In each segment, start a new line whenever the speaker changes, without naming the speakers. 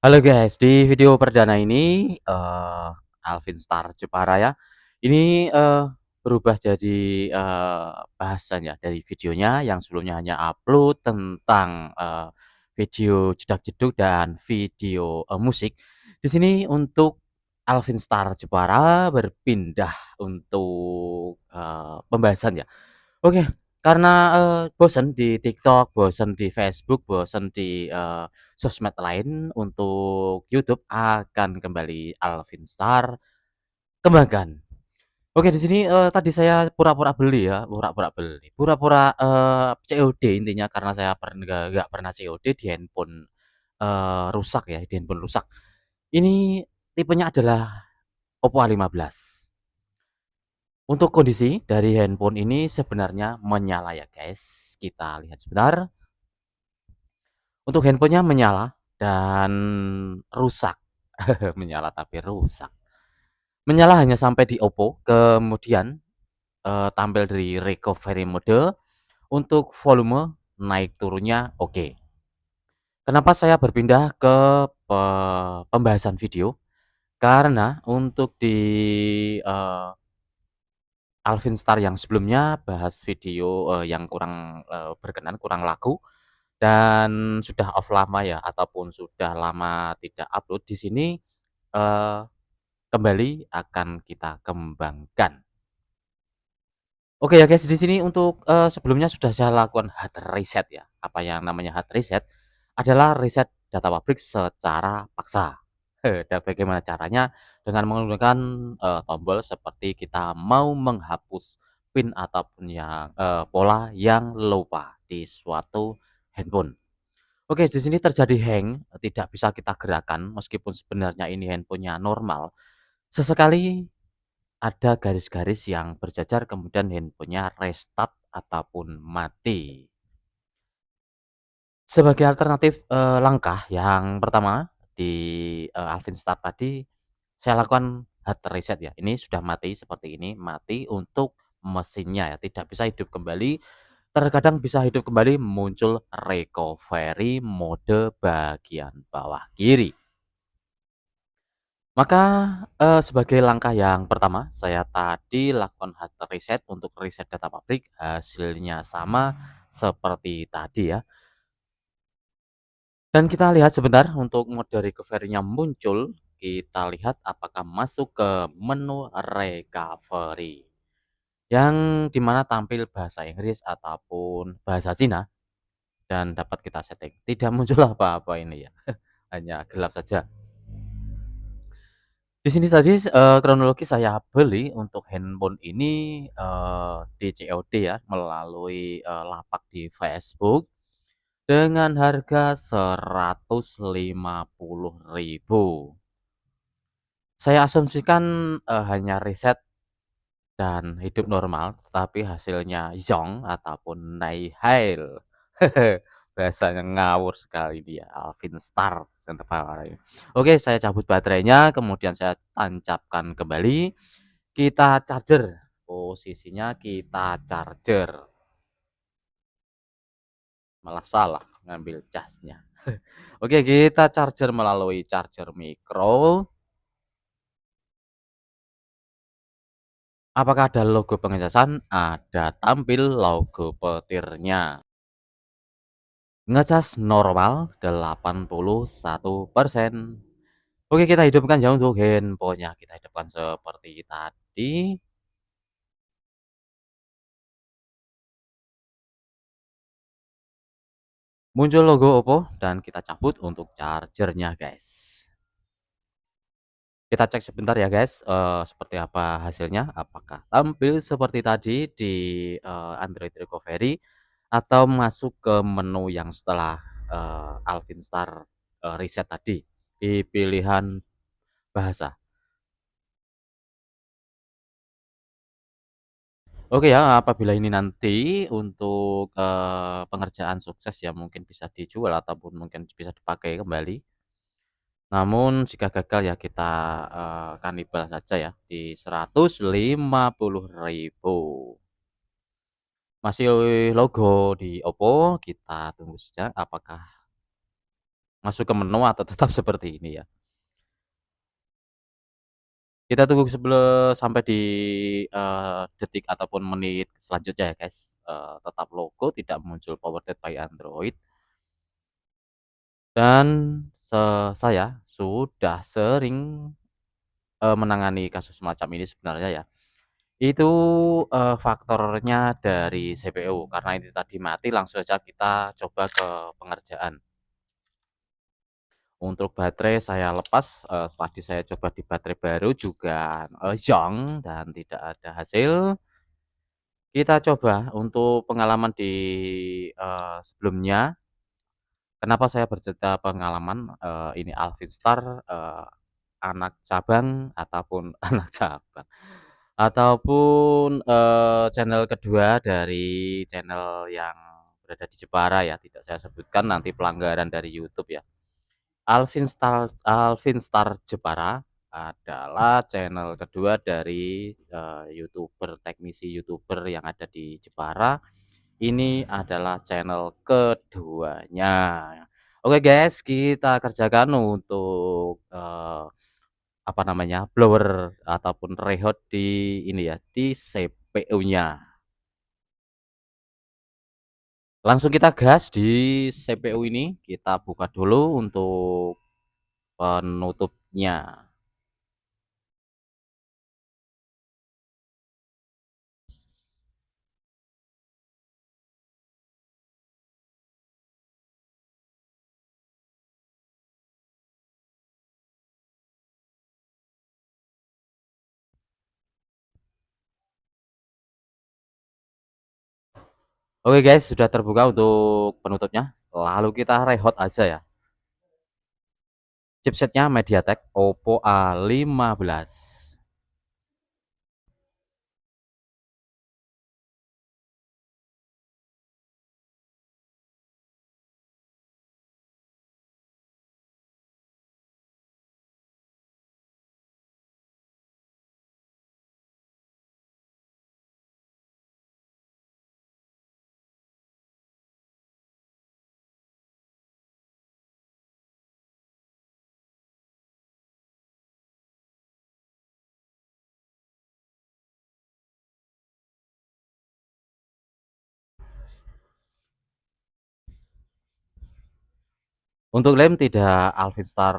Halo guys, di video perdana ini, Alvin Star Jepara ya. Ini, berubah jadi, bahasan ya dari videonya yang sebelumnya hanya upload tentang, video jedag-jedug dan video, musik. Di sini untuk Alvin Star Jepara berpindah untuk, pembahasan ya. Oke, karena, bosen di TikTok, bosen di Facebook, bosen di, sosmed lain, untuk YouTube akan kembali Alvin Star kembangkan. Oke, di sini, tadi saya pura-pura beli ya, pura-pura, COD intinya karena saya nggak pernah COD di handphone, rusak ya, di handphone rusak. Ini tipenya adalah Oppo A15. Untuk kondisi dari handphone ini sebenarnya menyala ya guys, kita lihat sebentar. Untuk handphonenya menyala dan rusak, menyala tapi rusak. Menyala hanya sampai di Oppo, kemudian, tampil dari recovery mode, untuk volume naik turunnya oke. Kenapa saya berpindah ke pembahasan video? Karena untuk di, eee, Alvin Star yang sebelumnya bahas video, yang kurang, berkenan, kurang laku dan sudah off lama ya ataupun sudah lama tidak upload di sini, eee, kembali akan kita kembangkan. Oke ya guys, di sini untuk, sebelumnya sudah saya lakukan hard reset ya. Apa yang namanya hard reset adalah reset data pabrik secara paksa. Dan bagaimana caranya? Dengan menggunakan, tombol seperti kita mau menghapus pin ataupun yang, pola yang lupa di suatu handphone. Oke, di sini terjadi hang, tidak bisa kita gerakan meskipun sebenarnya ini handphonenya normal. Sesekali ada garis-garis yang berjajar kemudian handphonenya restart ataupun mati. Sebagai alternatif, langkah yang pertama di, Alvin Start tadi, saya lakukan hard reset ya. Ini sudah mati seperti ini, mati untuk mesinnya ya, tidak bisa hidup kembali. Terkadang bisa hidup kembali muncul recovery mode bagian bawah kiri. Maka, sebagai langkah yang pertama, saya tadi lakukan hard reset untuk reset data pabrik, hasilnya sama seperti tadi ya. Dan kita lihat sebentar untuk mode recovery-nya muncul, kita lihat apakah masuk ke menu recovery, yang dimana tampil bahasa Inggris ataupun bahasa Cina dan dapat kita setting. Tidak muncul apa-apa ini ya, hanya gelap saja. Di sini tadi, kronologi saya beli untuk handphone ini, di COD ya, melalui, lapak di Facebook dengan harga 150.000. Saya asumsikan, hanya reset dan hidup normal, tapi hasilnya zonk ataupun nihil. Bahasanya ngawur sekali dia, Alvin Star Oke, saya cabut baterainya, kemudian saya tancapkan kembali, kita charger, posisinya kita charger, malah salah ngambil casnya. Oke, kita charger melalui charger micro. Apakah ada logo pengecasan? Ada tampil logo petirnya. Ngecas normal 81%. Oke, kita hidupkan ya untuk handphonenya. Kita hidupkan seperti tadi. Muncul logo Oppo dan kita cabut untuk chargernya guys. Kita cek sebentar ya guys, seperti apa hasilnya. Apakah tampil seperti tadi di, Android Recovery atau masuk ke menu yang setelah, Alvin Star, reset tadi di pilihan bahasa. Oke ya, apabila ini nanti untuk, pengerjaan sukses ya mungkin bisa dijual ataupun mungkin bisa dipakai kembali. Namun jika gagal ya kita, kanibal saja ya di 150.000. Masih logo di Oppo, kita tunggu saja apakah masuk ke menu atau tetap seperti ini ya. Kita tunggu sampai di, detik ataupun menit selanjutnya ya, guys. Tetap logo tidak muncul powered by Android dan saya sudah sering, menangani kasus semacam ini sebenarnya ya. Itu, faktornya dari CPU karena ini tadi mati langsung saja kita coba ke pengerjaan. Untuk baterai saya lepas, tadi saya coba di baterai baru juga, zonk dan tidak ada hasil. Kita coba untuk pengalaman di, sebelumnya, kenapa saya bercerita pengalaman, ini Alfinstar, anak cabang ataupun anak cabang, ataupun, channel kedua dari channel yang berada di Jepara ya, tidak saya sebutkan nanti pelanggaran dari YouTube ya. Alfinstar Jepara adalah channel kedua dari, teknisi YouTuber yang ada di Jepara. Ini adalah channel keduanya. Oke guys, kita kerjakan untuk, apa namanya, blower ataupun rehout di ini ya, di CPU-nya. Langsung kita gas di CPU ini, kita buka dulu untuk penutupnya. Oke guys, sudah terbuka untuk penutupnya. Lalu kita rehout aja ya. Chipsetnya MediaTek Oppo A15. Untuk lem tidak Alfinstar,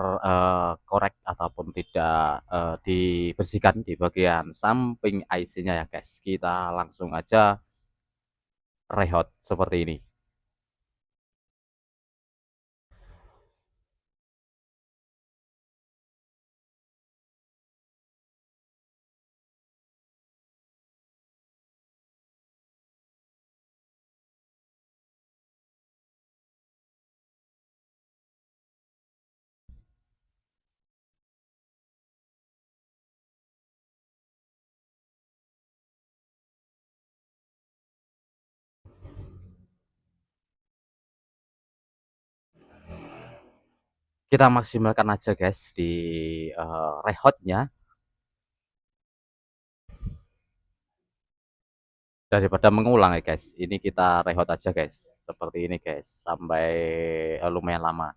korek ataupun tidak, dibersihkan di bagian samping IC-nya ya guys. Kita langsung aja rehout seperti ini. Kita maksimalkan aja guys di, rehout-nya daripada mengulang ya guys. Ini kita rehout aja guys, seperti ini guys, sampai, lumayan lama.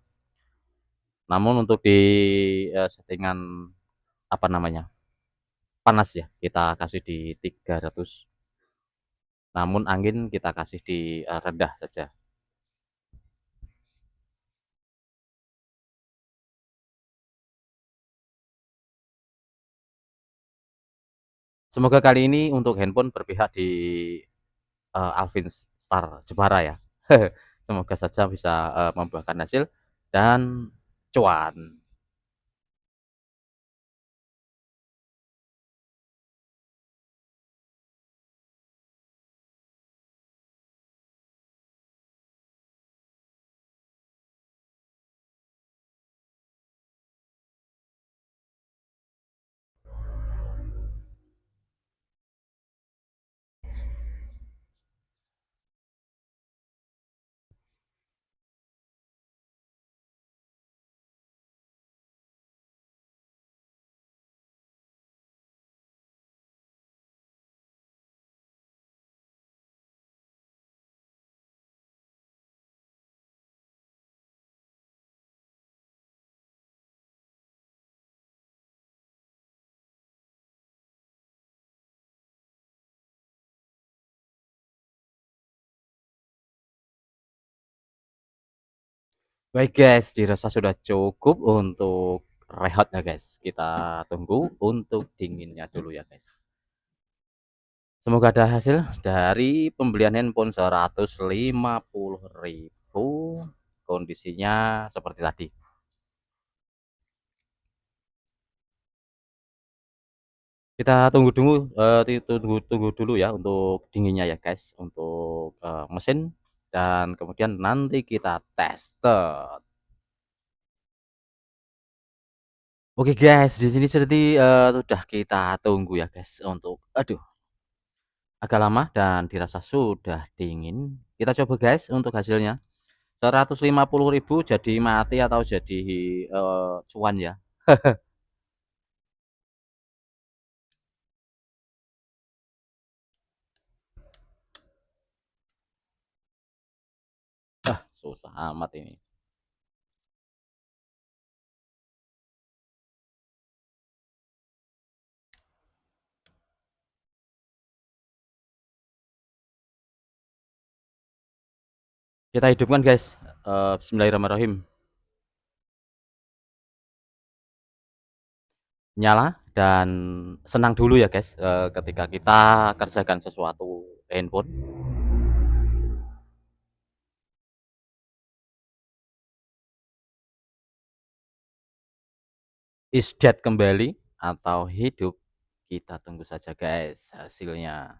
Namun untuk di, settingan apa namanya, panas ya, kita kasih di 300, namun angin kita kasih di, rendah saja. Semoga kali ini untuk handphone berpihak di, Alfinstar Jepara ya. Semoga saja bisa, membuahkan hasil dan cuan. Baik guys, dirasa sudah cukup untuk rehatnya guys. Kita tunggu untuk dinginnya dulu ya guys. Semoga ada hasil dari pembelian handphone 150.000. Kondisinya seperti tadi. Kita tunggu dulu, tunggu dulu ya untuk dinginnya ya guys, untuk, mesin dan kemudian nanti kita tested. Oke guys, di sini sudah kita tunggu ya guys untuk aduh, agak lama dan dirasa sudah dingin. Kita coba guys untuk hasilnya. 150.000 jadi mati atau jadi, cuan ya? Ah, susah amat ini. Kita hidupkan guys, bismillahirrahmanirrahim. Nyala dan senang dulu ya guys, ketika kita kerjakan sesuatu handphone. Is dead kembali atau hidup? Kita tunggu saja guys hasilnya.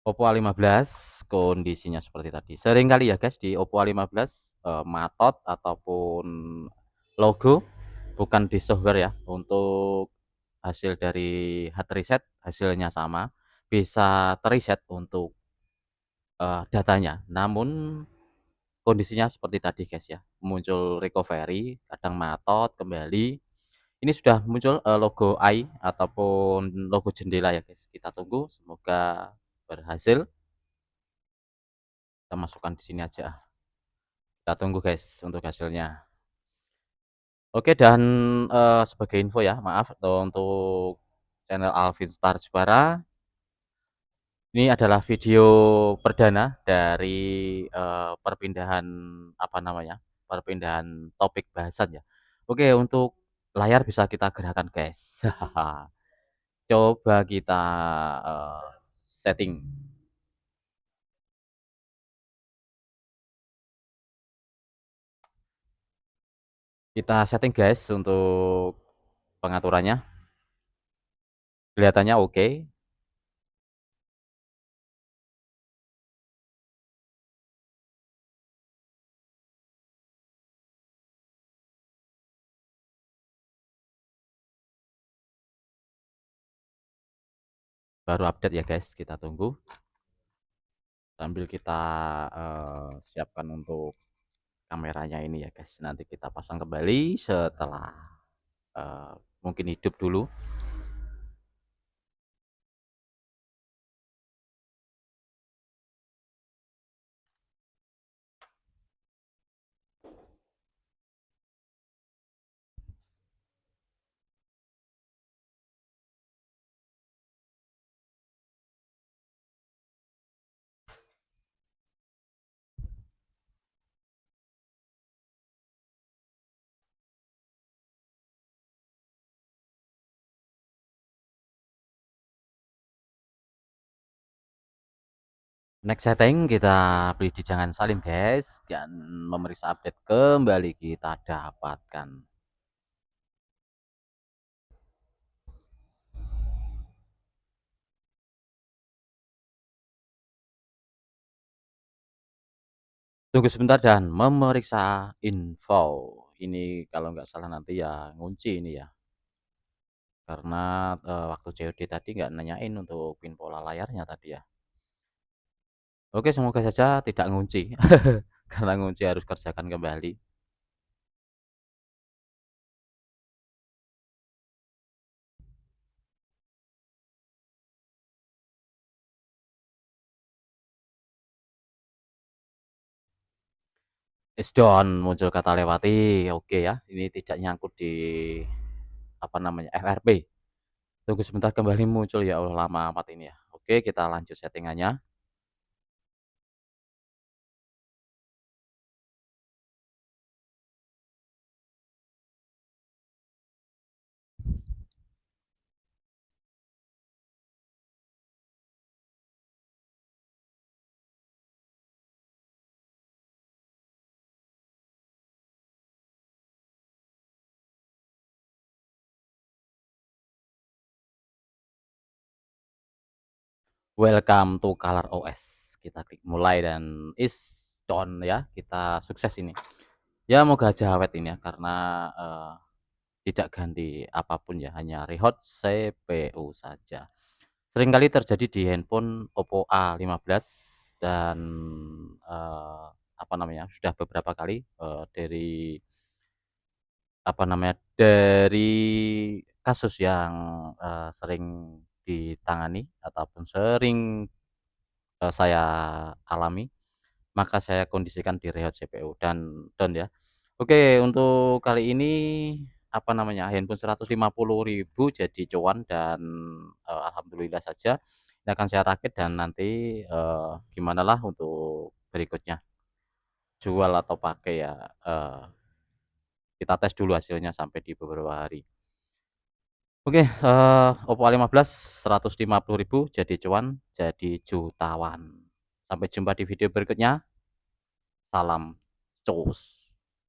Oppo A15 kondisinya seperti tadi. Sering kali ya guys di Oppo A15, matot ataupun logo bukan di software ya. Untuk hasil dari hard reset hasilnya sama, bisa ter-reset untuk, datanya. Namun kondisinya seperti tadi guys ya, muncul recovery, kadang matot kembali. Ini sudah muncul, logo eye ataupun logo jendela ya guys. Kita tunggu semoga berhasil. Kita masukkan di sini aja. Kita tunggu guys untuk hasilnya. Oke dan, sebagai info ya, maaf untuk channel Alvin Star Jepara, ini adalah video perdana dari, perpindahan apa namanya, perpindahan topik bahasan ya. Oke untuk layar bisa kita gerakkan guys. Coba kita, setting. Kita setting guys untuk pengaturannya. Kelihatannya oke. Baru update ya guys, kita tunggu. Sambil kita, siapkan untuk kameranya ini ya guys. Nanti kita pasang kembali setelah, mungkin hidup dulu. Next setting kita beli di Jangan Salim guys, dan memeriksa update kembali kita dapatkan. Tunggu sebentar dan memeriksa info. Ini kalau nggak salah nanti ya ngunci ini ya, karena, waktu COD tadi nggak nanyain untuk pin pola layarnya tadi ya. Oke semoga saja tidak ngunci, karena ngunci harus kerjakan kembali. Is done, muncul kata lewati, oke ya, ini tidak nyangkut di, apa namanya, FRP. Tunggu sebentar kembali muncul, ya Allah lama amat ini ya. Oke kita lanjut settingannya. welcome to ColorOS. Kita klik mulai dan is done ya, kita sukses ini. Ya moga aja awet ini ya karena, tidak ganti apapun ya, hanya re-hot CPU saja. Seringkali terjadi di handphone Oppo A15 dan, apa namanya, sudah beberapa kali, dari kasus yang, sering ditangani ataupun sering, saya alami, maka saya kondisikan di rehat CPU dan down ya. Oke, untuk kali ini, apa namanya, handphone 150.000 jadi cuan dan, alhamdulillah saja ini akan saya rakit dan nanti, gimanalah untuk berikutnya, jual atau pakai ya, kita tes dulu hasilnya sampai di beberapa hari. Oke, Oppo A15 150.000 jadi cuan, jadi jutawan. Sampai jumpa di video berikutnya. Salam cus.